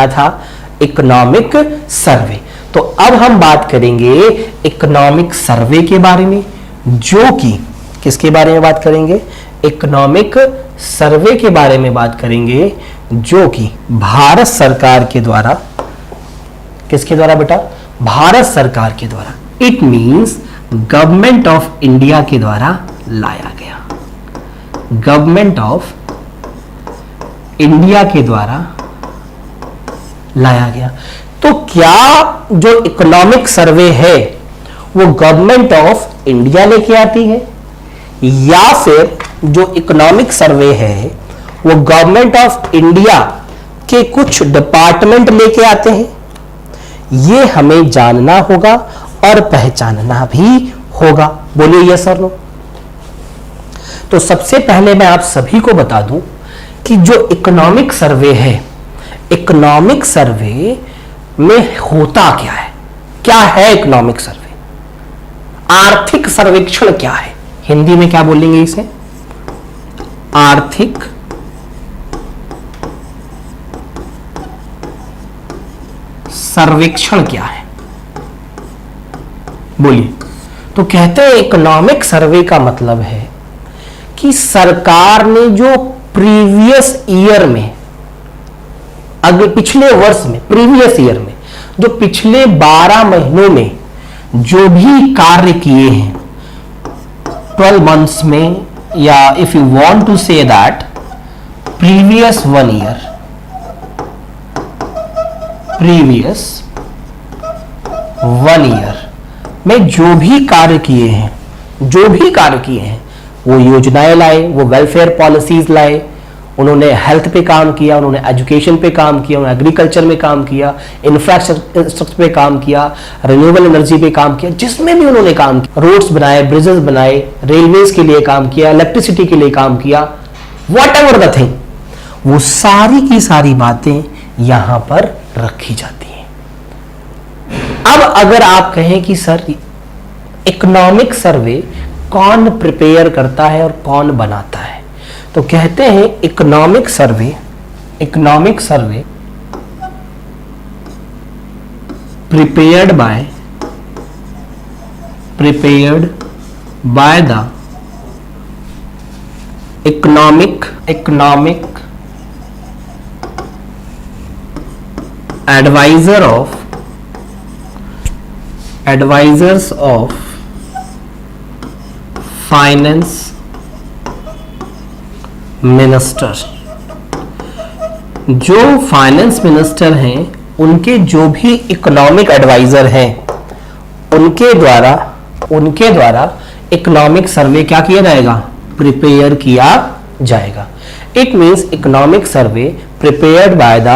क्या था? Economic survey. तो अब हम बात करेंगे इकोनॉमिक सर्वे के बारे में, जो कि किसके बारे में बात करेंगे? इकोनॉमिक सर्वे के बारे में बात करेंगे, जो कि भारत सरकार के द्वारा, किसके द्वारा बेटा? भारत सरकार के द्वारा, it means government of India के द्वारा लाया गया। गवर्नमेंट ऑफ इंडिया के द्वारा लाया गया। तो क्या जो इकोनॉमिक सर्वे है वो गवर्नमेंट ऑफ इंडिया लेके आती है, या फिर जो इकोनॉमिक सर्वे है वो गवर्नमेंट ऑफ इंडिया के कुछ डिपार्टमेंट लेके आते हैं? ये हमें जानना होगा और पहचानना भी होगा। बोलिए यस और नो। तो सबसे पहले मैं आप सभी को बता दूं कि जो इकोनॉमिक सर्वे है, इकोनॉमिक सर्वे में होता क्या है? क्या है इकोनॉमिक सर्वे? आर्थिक सर्वेक्षण क्या है? हिंदी में क्या बोलेंगे इसे? आर्थिक सर्वेक्षण क्या है? बोलिए। तो कहते हैं इकोनॉमिक सर्वे का मतलब है कि सरकार ने जो प्रीवियस ईयर में, अगले पिछले वर्ष में, प्रीवियस ईयर में जो पिछले 12 महीनों में जो भी कार्य किए हैं, 12 मंथ्स में, या if you want to say that previous 1 year, previous 1 year में जो भी कार्य किए हैं, जो भी कार्य किए हैं, वो योजनाएं लाए, वो वेलफेयर पॉलिसीज लाए, उन्होंने हेल्थ पे काम किया, उन्होंने एजुकेशन पे काम किया, उन्होंने एग्रीकल्चर में काम किया, इंफ्रास्ट्रक्चर पे काम किया, रिन्यूएबल एनर्जी पे काम किया, जिसमें भी उन्होंने काम किया, रोड्स बनाए, ब्रिजेस बनाए, रेलवेज के लिए काम किया, इलेक्ट्रिसिटी के लिए काम किया, वॉट एवर द थिंग, वो सारी की सारी बातें यहां पर रखी जाती हैं। अब अगर आप कहें कि सर इकोनॉमिक सर्वे कौन प्रिपेयर करता है और कौन बनाता है, तो कहते हैं economic survey prepared by the economic advisers of finance minister. जो फाइनेंस मिनिस्टर हैं उनके जो भी इकोनॉमिक एडवाइजर हैं उनके द्वारा इकोनॉमिक सर्वे क्या किया जाएगा? प्रिपेयर किया जाएगा। It means economic survey prepared by the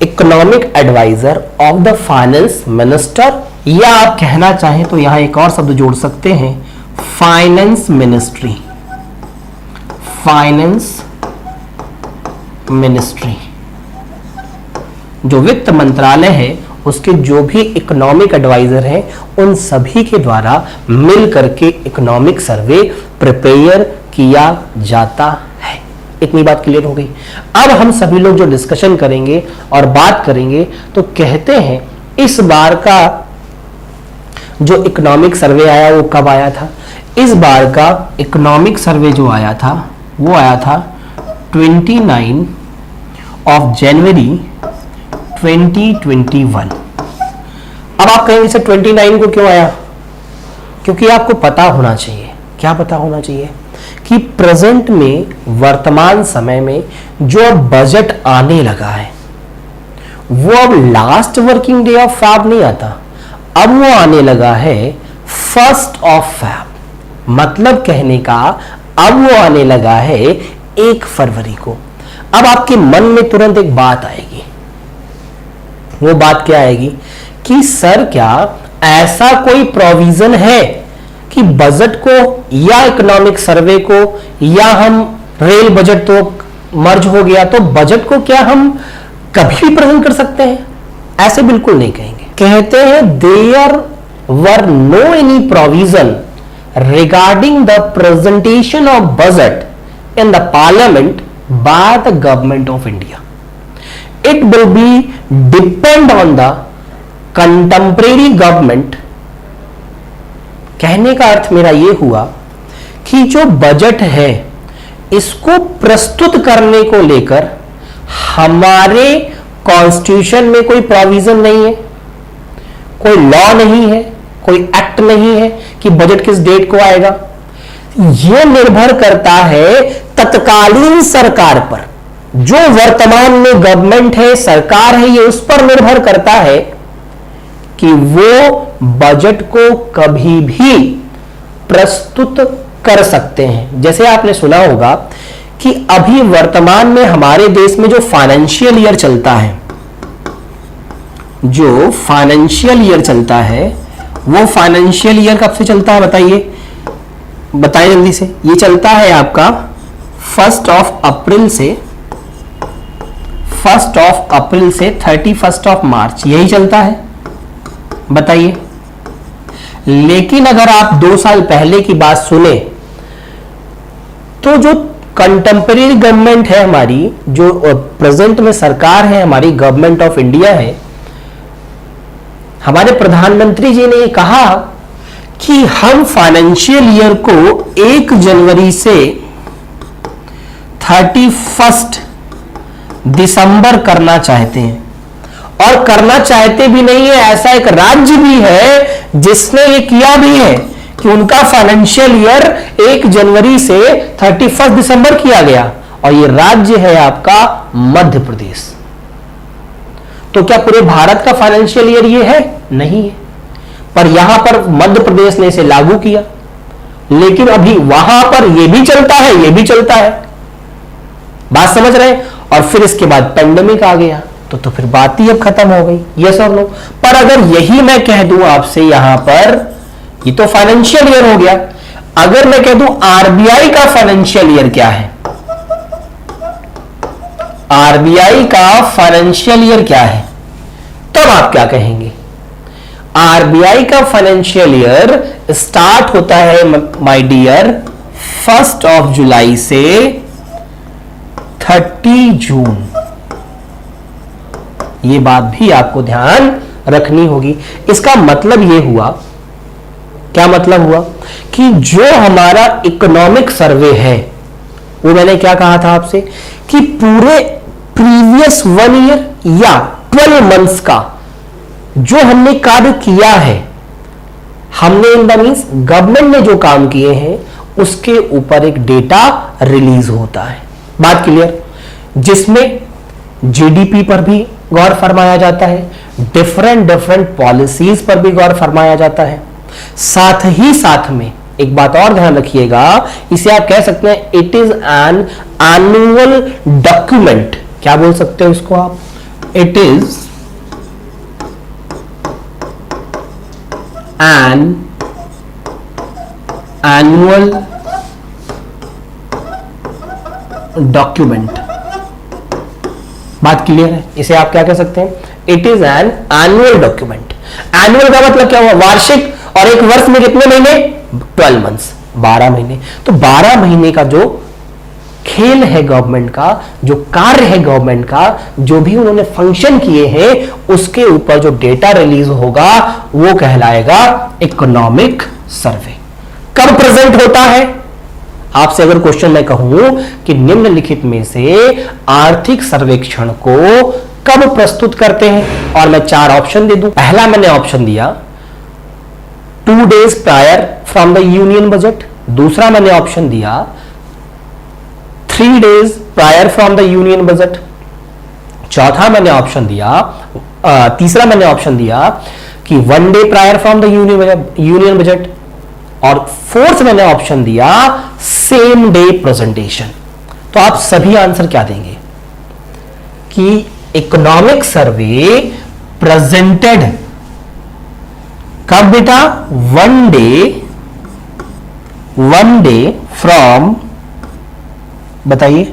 economic adviser of the finance minister, या आप कहना चाहें तो यहां एक और शब्द जोड़ सकते हैं, फाइनेंस मिनिस्ट्री। फाइनेंस मिनिस्ट्री जो वित्त मंत्रालय है, उसके जो भी इकोनॉमिक एडवाइजर हैं उन सभी के द्वारा मिल करके इकोनॉमिक सर्वे प्रिपेयर किया जाता है। इतनी बात क्लियर हो गई। अब हम सभी लोग जो डिस्कशन करेंगे और बात करेंगे, तो कहते हैं इस बार का जो इकोनॉमिक सर्वे आया वो कब आया था? इस बार का इकोनॉमिक सर्वे जो आया था वो आया था 29 जनवरी 2021। अब आप कहेंगे सर 29 को क्यों आया? क्योंकि आपको पता होना चाहिए, क्या पता होना चाहिए कि प्रेजेंट में, वर्तमान समय में जो अब बजट आने लगा है वो अब last working day of Feb नहीं आता, अब वो आने लगा है 1 फैब। मतलब कहने का अब वो आने लगा है 1 फरवरी को। अब आपके मन में तुरंत एक बात आएगी, वो बात क्या आएगी कि सर क्या ऐसा कोई प्रोविजन है कि बजट को या इकोनॉमिक सर्वे को, या हम रेल बजट तो मर्ज हो गया तो बजट को क्या हम कभी भी प्रेजेंट कर सकते हैं? ऐसे बिल्कुल नहीं कहेंगे। कहते हैं there were no any provision regarding the presentation of budget in the parliament by the government of India। It will be depend on the contemporary government. कहने का अर्थ मेरा यह हुआ कि जो बजट है इसको प्रस्तुत करने को लेकर हमारे कॉन्स्टिट्यूशन में कोई प्रोविजन नहीं है, कोई लॉ नहीं है, कोई एक्ट नहीं है कि बजट किस डेट को आएगा। यह निर्भर करता है तत्कालीन सरकार पर। जो वर्तमान में गवर्नमेंट है, सरकार है, यह उस पर निर्भर करता है कि वो बजट को कभी भी प्रस्तुत कर सकते हैं। जैसे आपने सुना होगा कि अभी वर्तमान में हमारे देश में जो फाइनेंशियल ईयर चलता है, जो फाइनेंशियल ईयर चलता है, वो फाइनेंशियल ईयर कब से चलता है बताइए, बताइए जल्दी से। ये चलता है आपका 1 अप्रैल से 31 मार्च, यही चलता है, बताइए। लेकिन अगर आप 2 साल पहले की बात सुने तो जो कंटेम्परेरी गवर्नमेंट है हमारी, जो प्रेजेंट में सरकार है हमारी, गवर्नमेंट ऑफ इंडिया है, हमारे प्रधानमंत्री जी ने कहा कि हम फाइनेंशियल ईयर को 1 जनवरी से 31 दिसंबर करना चाहते हैं। और करना चाहते भी नहीं है, ऐसा एक राज्य भी है जिसने ये किया भी है कि उनका फाइनेंशियल ईयर 1 जनवरी से 31 दिसंबर किया गया, और ये राज्य है आपका मध्य प्रदेश। तो क्या पूरे भारत का फाइनेंशियल ईयर ये है? नहीं है, पर यहां पर मध्य प्रदेश ने इसे लागू किया। लेकिन अभी वहां पर ये भी चलता है, ये भी चलता है, बात समझ रहे हैं। और फिर इसके बाद पेंडेमिक आ गया, तो फिर बात ही अब खत्म हो गई, यस और नो। पर अगर यही मैं कह दूं आपसे यहां पर, ये तो फाइनेंशियल ईयर हो गया, अगर मैं कह दूं आरबीआई का फाइनेंशियल ईयर क्या है, आरबीआई का फाइनेंशियल ईयर क्या है, तब आप क्या कहेंगे? आरबीआई का फाइनेंशियल ईयर स्टार्ट होता है माय डियर 1 जुलाई से 30 जून। यह बात भी आपको ध्यान रखनी होगी। इसका मतलब यह हुआ, क्या मतलब हुआ कि जो हमारा इकोनॉमिक सर्वे है, वो मैंने क्या कहा था आपसे कि पूरे प्रीवियस 1 ईयर या 12 मंथ्स का जो हमने कार्य किया है, हमने इन द मीन्स गवर्नमेंट ने जो काम किए हैं उसके ऊपर एक डेटा रिलीज होता है। बात क्लियर? जिसमें जीडीपी पर भी गौर फरमाया जाता है, डिफरेंट पॉलिसीज पर भी गौर फरमाया जाता है। साथ ही साथ में एक बात और ध्यान रखिएगा, इसे आप कह सकते हैं it is an annual document. क्या बोल सकते हो इसको आप? It is an annual document. बात क्लियर है? इसे आप क्या कह सकते हैं? It is an annual document. Annual का मतलब क्या हुआ? वार्षिक। और एक वर्ष में कितने महीने? 12 मंथ्स, 12 महीने। तो 12 महीने का जो खेल है गवर्नमेंट का, जो कार्य है गवर्नमेंट का, जो भी उन्होंने फंक्शन किए हैं, उसके ऊपर जो डेटा रिलीज होगा वो कहलाएगा इकोनॉमिक सर्वे। कब प्रेजेंट होता है? आपसे अगर क्वेश्चन मैं कहूं कि निम्नलिखित में से आर्थिक सर्वेक्षण को कब प्रस्तुत करते हैं, और मैं 4 ऑप्शन दे दूं। पहला मैंने ऑप्शन दिया 2 days prior from the union budget. दूसरा मैंने ऑप्शन दिया 3 days prior from the union budget. चौथा मैंने ऑप्शन दिया, तीसरा मैंने ऑप्शन दिया कि 1 day prior from the union budget. और फोर्थ मैंने ऑप्शन दिया सेम डे प्रेजेंटेशन। तो आप सभी आंसर क्या देंगे कि इकोनॉमिक सर्वे प्रेजेंटेड कब बेटा? 1 डे फ्रॉम, बताइए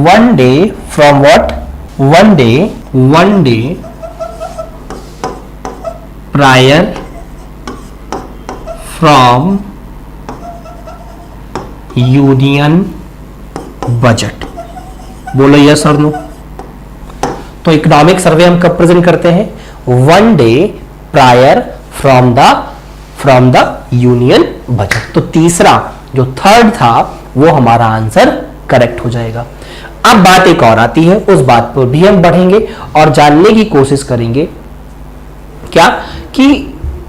1 day from what? 1 day prior from union budget. बोलो यस और नो। तो इकोनॉमिक सर्वे हम कब प्रेजेंट करते हैं? 1 day prior from the union budget. तो तीसरा जो थर्ड था वो हमारा आंसर करेक्ट हो जाएगा। अब बात एक और आती है, उस बात पर भी हम बढ़ेंगे और जानने की कोशिश करेंगे क्या कि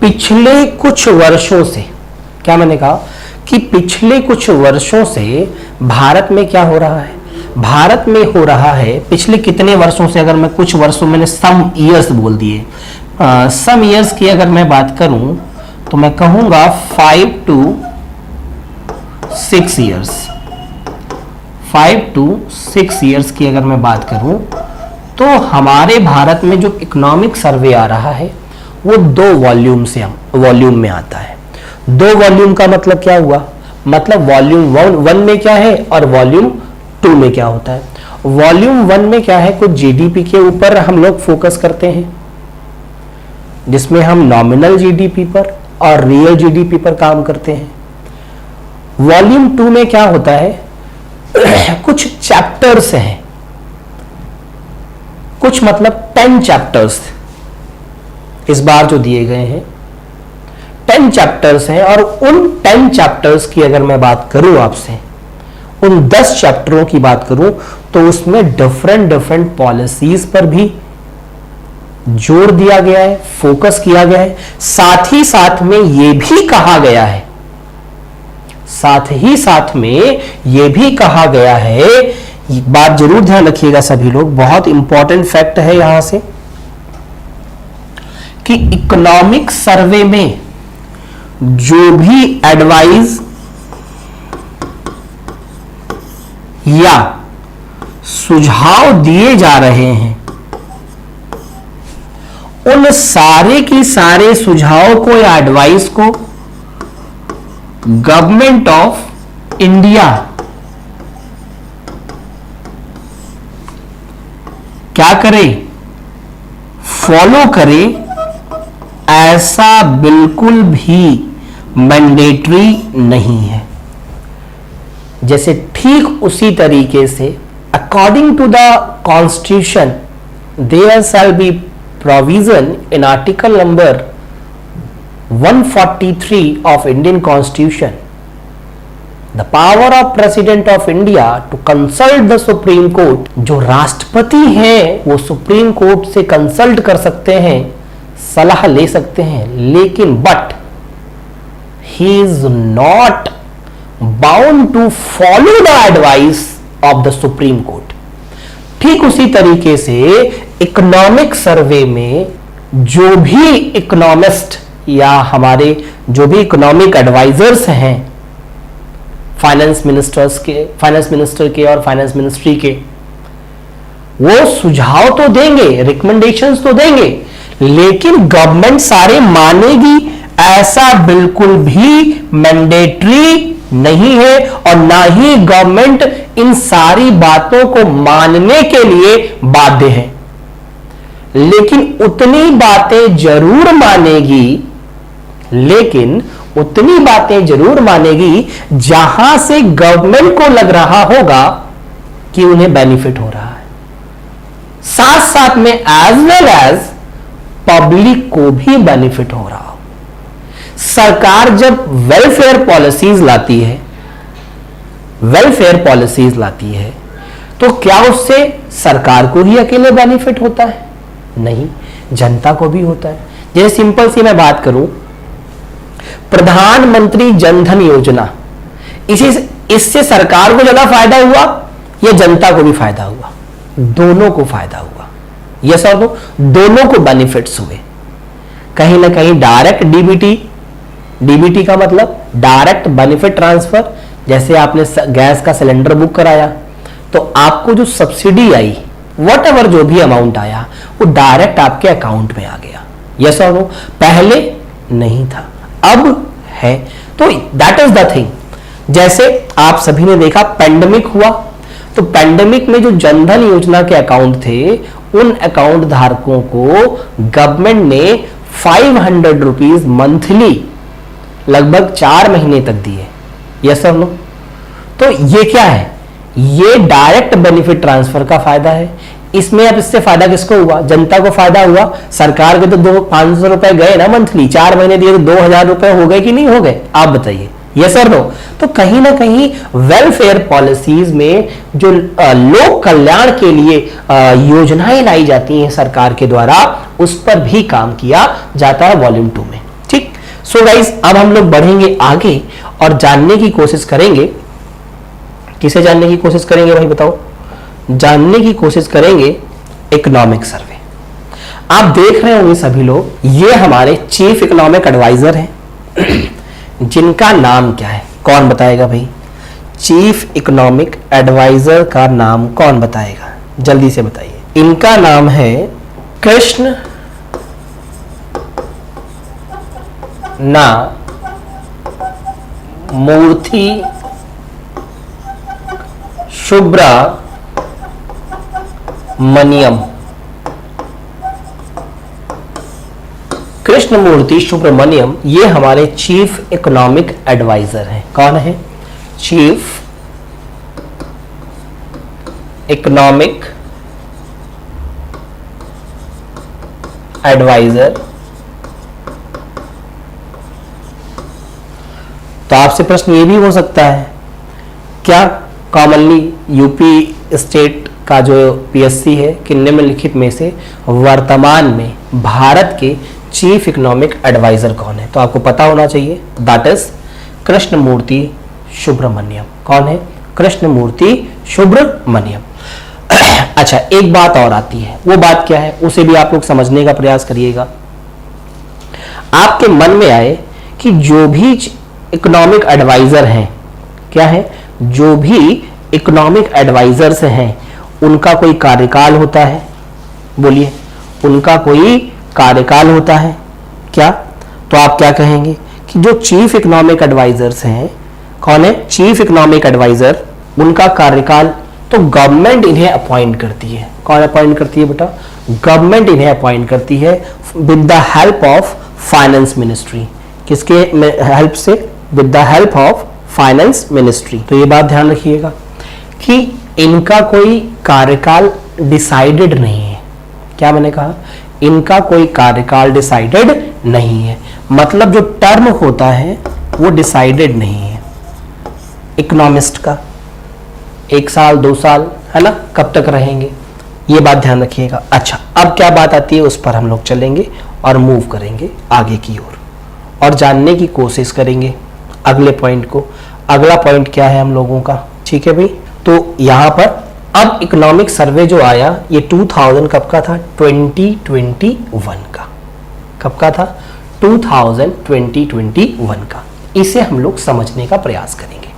पिछले कुछ वर्षों से, क्या मैंने कहा कि पिछले कुछ वर्षों से भारत में क्या हो रहा है? भारत में हो रहा है पिछले कितने वर्षों से, अगर मैं कुछ वर्षों, मैंने सम ईयर्स बोल दिए, सम ईयर्स की अगर मैं बात करूं तो मैं कहूंगा 5 to 6 ईयर्स। 5 to 6 ईयर्स की अगर मैं बात करूं तो हमारे भारत में जो इकोनॉमिक सर्वे आ रहा है वो 2 वॉल्यूम में आता है। 2 वॉल्यूम का मतलब क्या हुआ? मतलब वॉल्यूम 1 में क्या है और वॉल्यूम 2 में क्या होता है। वॉल्यूम 1 में क्या है, कुछ जीडीपी के ऊपर हम लोग फोकस करते हैं, जिसमें हम नॉमिनल जीडीपी पर और रियल जीडीपी पर काम करते हैं। वॉल्यूम 2 में क्या होता है, कुछ चैप्टर्स हैं, कुछ मतलब 10 चैप्टर्स इस बार जो दिए गए हैं, 10 चैप्टर्स हैं। और उन 10 चैप्टर्स की अगर मैं बात करूं आपसे, उन 10 चैप्टरों की बात करूं तो उसमें डिफरेंट पॉलिसीज पर भी जोर दिया गया है, फोकस किया गया है। साथ ही साथ में यह भी कहा गया है, बात जरूर ध्यान रखिएगा सभी लोग, बहुत इंपॉर्टेंट फैक्ट है यहां से, कि इकोनॉमिक सर्वे में जो भी एडवाइस या सुझाव दिए जा रहे हैं, उन सारे की सारे सुझाव को या एडवाइस को गवर्नमेंट ऑफ इंडिया क्या करे, फॉलो करे, ऐसा बिल्कुल भी मैंडेटरी नहीं है। जैसे ठीक उसी तरीके से according to the constitution there shall be provision in article number 143 of Indian Constitution, the power of President of India to consult the Supreme Court, जो राष्ट्रपति हैं वो सुप्रीम कोर्ट से कंसल्ट कर सकते हैं, सलाह ले सकते हैं, लेकिन but he is not bound to follow the advice of the Supreme Court। ठीक उसी तरीके से इकोनॉमिक सर्वे में जो भी इकोनॉमिस्ट या हमारे जो भी इकोनॉमिक एडवाइजर्स हैं, फाइनेंस मिनिस्टर के और फाइनेंस मिनिस्ट्री के, वो सुझाव तो देंगे, रिकमेंडेशंस तो देंगे, लेकिन गवर्नमेंट सारे मानेगी ऐसा बिल्कुल भी मैंडेटरी नहीं है, और ना ही गवर्नमेंट इन सारी बातों को मानने के लिए बाध्य है। लेकिन उतनी बातें जरूर मानेगी जहां से गवर्नमेंट को लग रहा होगा कि उन्हें बेनिफिट हो रहा है, साथ साथ में एज वेल एज पब्लिक को भी बेनिफिट हो रहा हो। सरकार जब वेलफेयर पॉलिसीज लाती है तो क्या उससे सरकार को ही अकेले बेनिफिट होता है? नहीं, जनता को भी होता है। जैसे सिंपल सी मैं बात करूं, प्रधानमंत्री जनधन योजना, इससे सरकार को ज्यादा फायदा हुआ या जनता को भी फायदा हुआ? दोनों को फायदा हुआ। यस और नो, दोनों को बेनिफिट्स हुए। कहीं ना कहीं डायरेक्ट डीबीटी का मतलब डायरेक्ट बेनिफिट ट्रांसफर। जैसे आपने गैस का सिलेंडर बुक कराया तो आपको जो सब्सिडी आई, व्हाटएवर जो भी अमाउंट आया, वो डायरेक्ट आपके अकाउंट में आ गया। यस और नो, पहले नहीं था, अब है। तो दैट इज द थिंग। जैसे आप सभी ने देखा पेंडेमिक हुआ, तो पेंडेमिक में जो जनधन योजना के अकाउंट थे, उन अकाउंट धारकों को गवर्नमेंट ने 500 रुपीज मंथली लगभग 4 महीने तक दिए। यस और नो। तो ये क्या है? ये डायरेक्ट बेनिफिट ट्रांसफर का फायदा है। इसमें अब इससे फायदा किसको हुआ? जनता को फायदा हुआ। सरकार के तो 500 रुपए गए ना मंथली, 4 महीने दिए तो 2000 रुपए हो गए कि नहीं हो गए? आप बताइए, यस और नो? तो कहीं ना कहीं वेलफेयर पॉलिसीज में जो लोक कल्याण के लिए योजनाएं लाई जाती हैं सरकार के द्वारा, उस पर भी काम किया जाता है वॉल्यूम 2 में। ठीक, सो गाइस, अब हम लोग बढ़ेंगे आगे और जानने की कोशिश करेंगे। किसे जानने की कोशिश करेंगे भाई बताओ? जानने की कोशिश करेंगे इकोनॉमिक सर्वे। आप देख रहे होंगे सभी लोग, ये हमारे चीफ इकोनॉमिक एडवाइजर हैं जिनका नाम क्या है? कौन बताएगा भाई? चीफ इकोनॉमिक एडवाइजर का नाम कौन बताएगा? जल्दी से बताइए। इनका नाम है कृष्ण मूर्ति सुब्रमण्यम। कृष्णमूर्ति सुब्रमण्यम, ये हमारे चीफ इकोनॉमिक एडवाइजर हैं। कौन है? Chief economic adviser. तो आपसे प्रश्न ये भी हो सकता है, क्या कॉमनली यूपी स्टेट का जो पीएससी है कि निम्नलिखित में से वर्तमान में भारत के चीफ इकोनॉमिक एडवाइजर कौन है? तो आपको पता होना चाहिए, दैट इज कृष्णमूर्ति सुब्रमण्यम। कौन है? कृष्णमूर्ति सुब्रमण्यम। अच्छा, एक बात और आती है, वो बात क्या है उसे भी आप लोग समझने का प्रयास करिएगा। आपके मन में आए कि जो भी इकोनॉमिक एडवाइजर हैं, क्या है? जो भी इकोनॉमिक एडवाइजर्स हैं, उनका कोई कार्यकाल होता है? बोलिए, उनका कोई कार्यकाल होता है क्या? तो आप क्या कहेंगे कि जो चीफ इकोनॉमिक एडवाइजर्स हैं, कौन है? चीफ इकोनॉमिक एडवाइजर, उनका कार्यकाल तो गवर्नमेंट इन्हें अपॉइंट करती है। कौन अपॉइंट करती है बेटा? गवर्नमेंट इन्हें अपॉइंट करती है with the help of finance ministry. किसके हेल्प से? With the help of finance ministry. तो ये बात ध्यान रखिएगा कि इनका कोई कार्यकाल डिसाइडेड नहीं है। क्या मैंने कहा? इनका कोई कार्यकाल डिसाइडेड नहीं है, मतलब जो टर्म होता है वो डिसाइडेड नहीं है इकोनॉमिस्ट का। 1 साल 2 साल, है ना, कब तक रहेंगे, ये बात ध्यान रखिएगा। अच्छा, अब क्या बात आती है उस पर हम लोग चलेंगे और मूव करेंगे आगे की ओर और जानने की कोशिश करेंगे अगले पॉइंट को। अगला पॉइंट क्या है हम लोगों का? ठीक है भाई, तो यहां पर अब इकोनॉमिक सर्वे जो आया ये 2000 कब का था? 2021 का। कब का था? 2021 का। इसे हम लोग समझने का प्रयास करेंगे।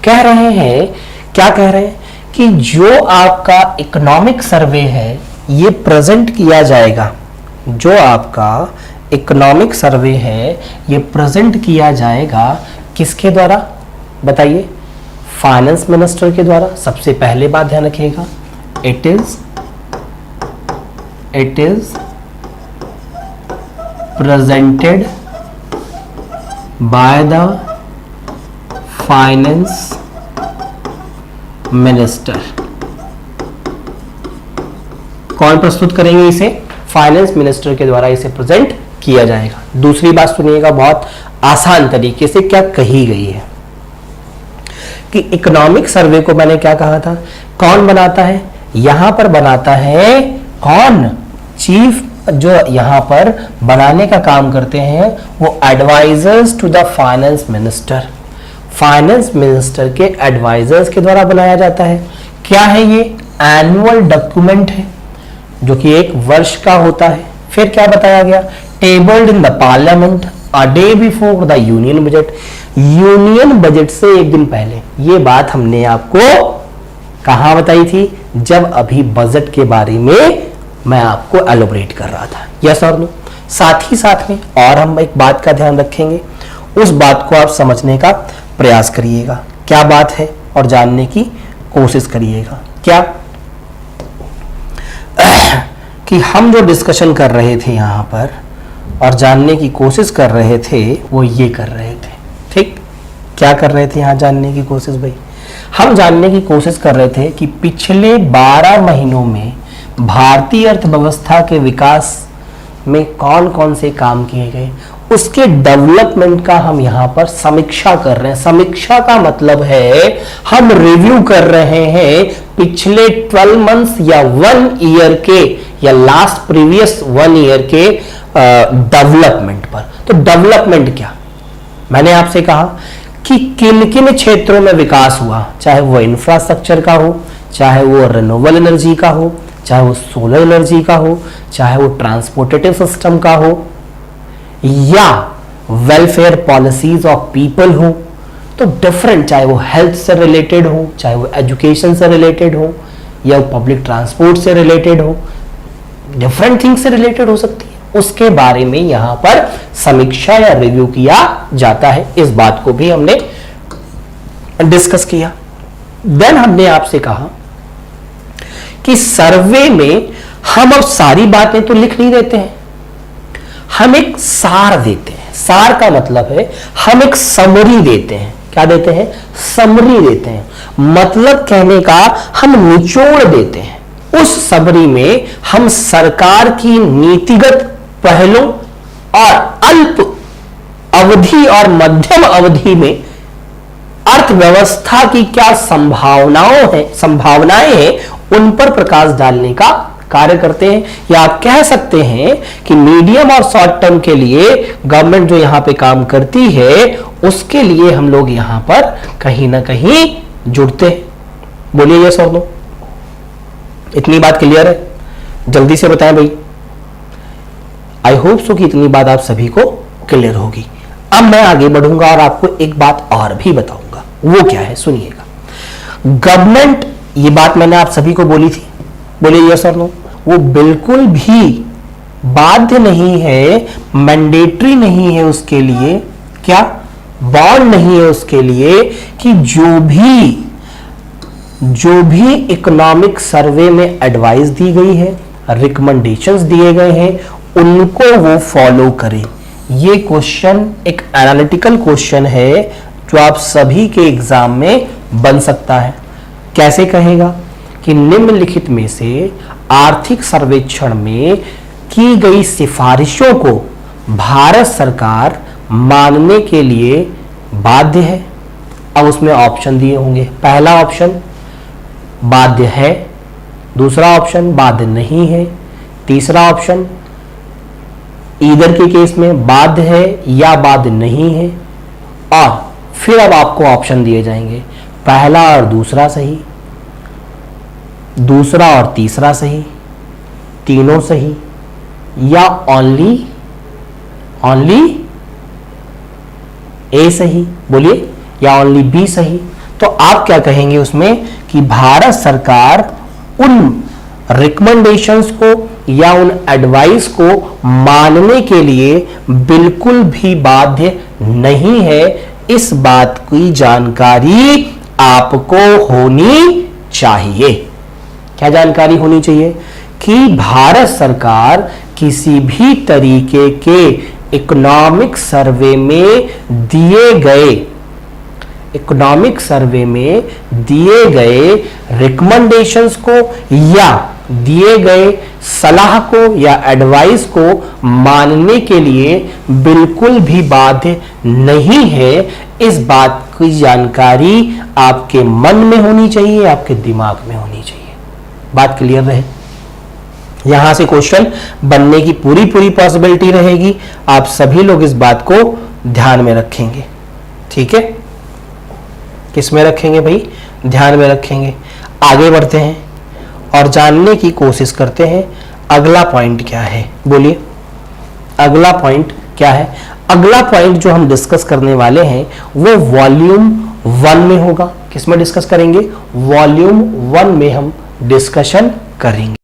कह रहे हैं, क्या कह रहे हैं कि जो आपका इकोनॉमिक सर्वे है ये प्रेजेंट किया जाएगा। जो आपका इकोनॉमिक सर्वे है ये प्रेजेंट किया जाएगा किसके द्वारा? बताइए। फाइनेंस मिनिस्टर के द्वारा। सबसे पहले बात ध्यान रखिएगा, it is presented by the finance minister. कौन प्रस्तुत करेंगे इसे? फाइनेंस मिनिस्टर के द्वारा इसे प्रेजेंट किया जाएगा। दूसरी बात सुनिएगा, बहुत आसान तरीके से क्या कही गई है कि इकोनॉमिक सर्वे को मैंने क्या कहा था, कौन बनाता है? यहां पर बनाता है कौन? चीफ, जो यहां पर बनाने का काम करते हैं वो advisers to the finance minister. Finance minister के एडवाइजर्स के द्वारा बनाया जाता है। क्या है ये? एनुअल डॉक्यूमेंट है जो कि 1 वर्ष का होता है। फिर क्या बताया गया? Tabled in the parliament a day before the union budget. Union budget से 1 दिन पहले। ये बात हमने आपको कहां बताई थी? जब अभी बजट के बारे में मैं आपको एलोबरेट कर रहा था। यस और नो? साथ ही साथ में और हम एक बात का ध्यान रखेंगे, उस बात को आप समझने का प्रयास करिएगा। क्या बात है और जानने की कोशिश करिएगा। क्या कि हम जो डिस्कशन कर रहे थे यहां पर और जानने की कोशिश कर रहे थे वो ये कर रहे थे। ठीक, क्या कर रहे थे यहां जानने की कोशिश? भाई हम जानने की कोशिश कर रहे थे कि पिछले 12 महीनों में भारतीय अर्थव्यवस्था के विकास में कौन कौन से काम किए गए, उसके डेवलपमेंट का हम यहां पर समीक्षा कर रहे हैं। समीक्षा का मतलब है हम रिव्यू कर रहे हैं पिछले 12 मंथ्स या 1 ईयर के या लास्ट प्रीवियस 1 ईयर के डेवलपमेंट पर। तो डेवलपमेंट क्या, मैंने आपसे कहा कि किन किन क्षेत्रों में विकास हुआ, चाहे वो इंफ्रास्ट्रक्चर का हो, चाहे वो रिन्यूएबल एनर्जी का हो, चाहे वो सोलर एनर्जी का हो, चाहे वो ट्रांसपोर्टेटिव सिस्टम का हो, या वेलफेयर पॉलिसीज ऑफ पीपल हो। तो डिफरेंट, चाहे वो हेल्थ से रिलेटेड हो, चाहे वो एजुकेशन से रिलेटेड हो, या वो पब्लिक ट्रांसपोर्ट से रिलेटेड हो, डिफरेंट थिंग्स से रिलेटेड हो सकती है, उसके बारे में यहां पर समीक्षा या रिव्यू किया जाता है। इस बात को भी हमने डिस्कस किया। देन हमने आपसे कहा कि सर्वे में हम अब सारी बातें तो लिख नहीं देते हैं, हम एक सार देते हैं। सार का मतलब है हम एक समरी देते हैं। क्या देते हैं? समरी देते हैं। मतलब कहने का हम निचोड़ देते हैं। उस समरी में हम सरकार की नीतिगत पहलों और अल्प अवधि और मध्यम अवधि में अर्थव्यवस्था की क्या संभावनाएं हैं उन पर प्रकाश डालने का कार्य करते हैं। या आप कह सकते हैं कि मीडियम और शॉर्ट टर्म के लिए गवर्नमेंट जो यहां पे काम करती है उसके लिए हम लोग यहां पर कहीं ना कहीं जुड़ते हैं। बोलिए यस और नो, इतनी बात क्लियर है? जल्दी से बताएं भाई। आई होप सो कि इतनी बात आप सभी को क्लियर होगी। अब मैं आगे बढ़ूंगा और आपको एक बात और भी बताऊंगा। वो क्या है, सुनिएगा। गवर्नमेंट, ये बात मैंने आप सभी को बोली थी, बोलिए यस और नो, वो बिल्कुल भी बाध्य नहीं है, मैंडेटरी नहीं है उसके लिए, क्या बॉन्ड नहीं है उसके लिए कि जो भी इकोनॉमिक सर्वे में एडवाइस दी गई है, रिकमेंडेशंस दिए गए हैं, उनको वो फॉलो करें। ये क्वेश्चन एक एनालिटिकल क्वेश्चन है जो आप सभी के एग्जाम में बन सकता है। कैसे कहेगा कि निम्नलिखित में से आर्थिक सर्वेक्षण में की गई सिफारिशों को भारत सरकार मानने के लिए बाध्य है। अब उसमें ऑप्शन दिए होंगे। पहला ऑप्शन बाध्य है, दूसरा ऑप्शन बाध्य नहीं है, तीसरा ऑप्शन ईदर के केस में बाध्य है या बाध्य नहीं है, और फिर अब आपको ऑप्शन दिए जाएंगे, पहला और दूसरा सही, दूसरा और तीसरा सही, तीनों सही, या ओनली ए सही, बोलिए, या ओनली बी सही। तो आप क्या कहेंगे उसमें कि भारत सरकार उन रिकमेंडेशंस को या उन एडवाइस को मानने के लिए बिल्कुल भी बाध्य नहीं है। इस बात की जानकारी आपको होनी चाहिए। क्या जानकारी होनी चाहिए? कि भारत सरकार किसी भी तरीके के इकोनॉमिक सर्वे में दिए गए रिकमेंडेशंस को या दिए गए सलाह को या एडवाइस को मानने के लिए बिल्कुल भी बाध्य नहीं है। इस बात की जानकारी आपके मन में होनी चाहिए, आपके दिमाग में होनी चाहिए। बात क्लियर रहे? यहां से क्वेश्चन बनने की पूरी पॉसिबिलिटी रहेगी। आप सभी लोग इस बात को ध्यान में रखेंगे, ठीक है? किस में रखेंगे भाई? ध्यान में रखेंगे। आगे बढ़ते हैं और जानने की कोशिश करते हैं अगला पॉइंट क्या है। बोलिए, अगला पॉइंट क्या है? अगला पॉइंट जो हम डिस्कस करने वाले हैं वो वॉल्यूम 1 में होगा। किस में डिस्कस करेंगे? वॉल्यूम 1 में हम डिस्कशन करेंगे।